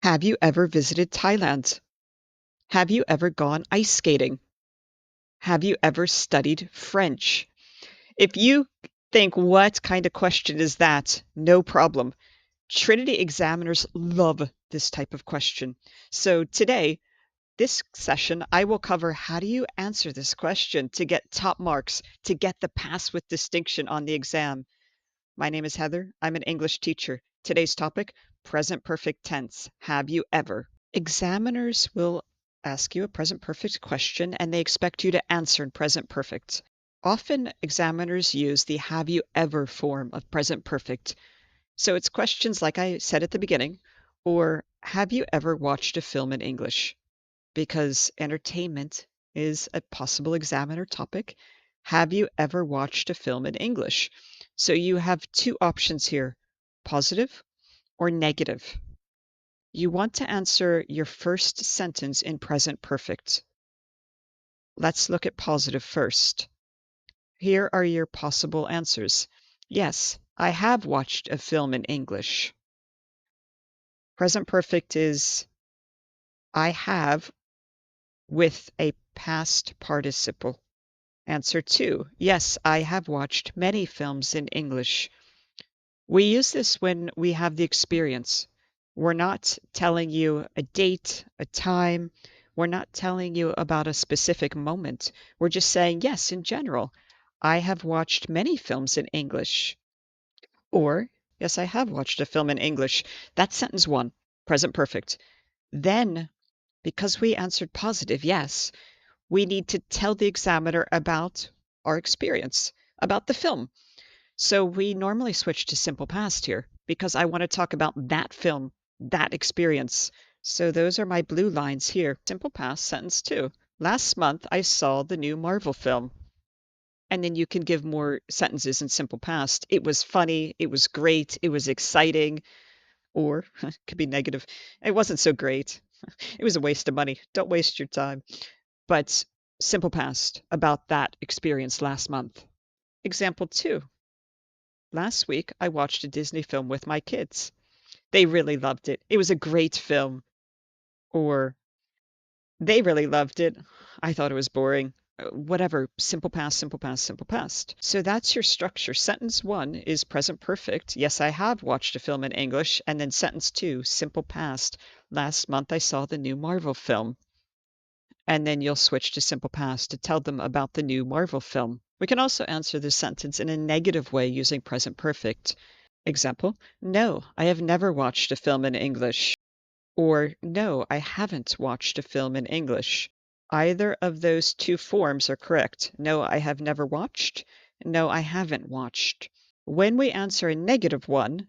Have you ever visited Thailand? Have you ever gone ice skating? Have you ever studied French? If you think, what kind of question is that? No problem. Trinity examiners love this type of question. So today, this session, I will cover how do you answer this question to get top marks, to get the pass with distinction on the exam. My name is Heather. I'm an English teacher. Today's topic, present perfect tense. Have you ever? Examiners will ask you a present perfect question and they expect you to answer in present perfect. Often examiners use the have you ever form of present perfect. So it's questions like I said at the beginning, or have you ever watched a film in English? Because entertainment is a possible examiner topic. Have you ever watched a film in English? So you have two options here, positive or negative. You want to answer your first sentence in present perfect. Let's look at positive first. Here are your possible answers. Yes, I have watched a film in English. Present perfect is I have with a past participle. Answer 2. Yes, I have watched many films in English. We use this when we have the experience. We're not telling you a date, a time. We're not telling you about a specific moment. We're just saying, yes, in general, I have watched many films in English. Or, yes, I have watched a film in English. That's sentence 1, present perfect. Then, because we answered positive, yes, we need to tell the examiner about our experience, about the film. So we normally switch to simple past here because I want to talk about that film, that experience. So those are my blue lines here. Simple past, sentence 2. Last month I saw the new Marvel film. And then you can give more sentences in simple past. It was funny, it was great, it was exciting, or it could be negative. It wasn't so great. It was a waste of money. Don't waste your time. But simple past about that experience last month. Example 2. Last week, I watched a Disney film with my kids. They really loved it. It was a great film. Or they really loved it. I thought it was boring. Whatever. Simple past, simple past, simple past. So that's your structure. Sentence 1 is present perfect. Yes, I have watched a film in English. And then sentence 2, simple past. Last month, I saw the new Marvel film. And then you'll switch to simple past to tell them about the new Marvel film. We can also answer this sentence in a negative way using present perfect. Example, no, I have never watched a film in English. Or, no, I haven't watched a film in English. Either of those two forms are correct. No, I have never watched. No, I haven't watched. When we answer a negative one,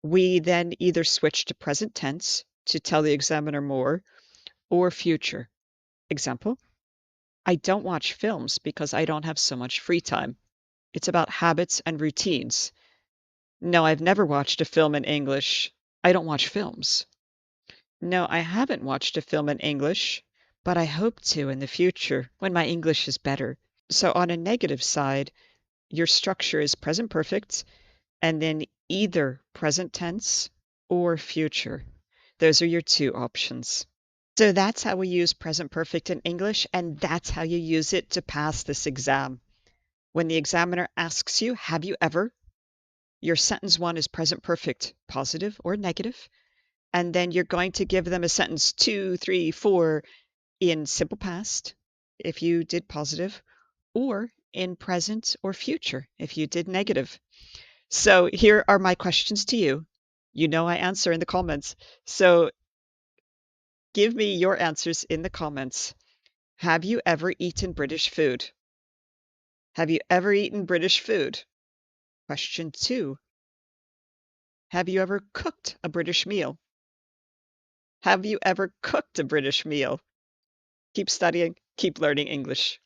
we then either switch to present tense to tell the examiner more or future. Example, I don't watch films because I don't have so much free time. It's about habits and routines. No, I've never watched a film in English. I don't watch films. No, I haven't watched a film in English, but I hope to in the future when my English is better. So on a negative side, your structure is present perfect and then either present tense or future. Those are your two options. So that's how we use present perfect in English, and that's how you use it to pass this exam. When the examiner asks you, have you ever? Your sentence 1 is present perfect, positive or negative, and then you're going to give them a sentence 2, 3, 4 in simple past if you did positive, or in present or future if you did negative. So here are my questions to you. You know I answer in the comments. So give me your answers in the comments. Have you ever eaten British food? Have you ever eaten British food? Question 2. Have you ever cooked a British meal? Have you ever cooked a British meal? Keep studying, keep learning English.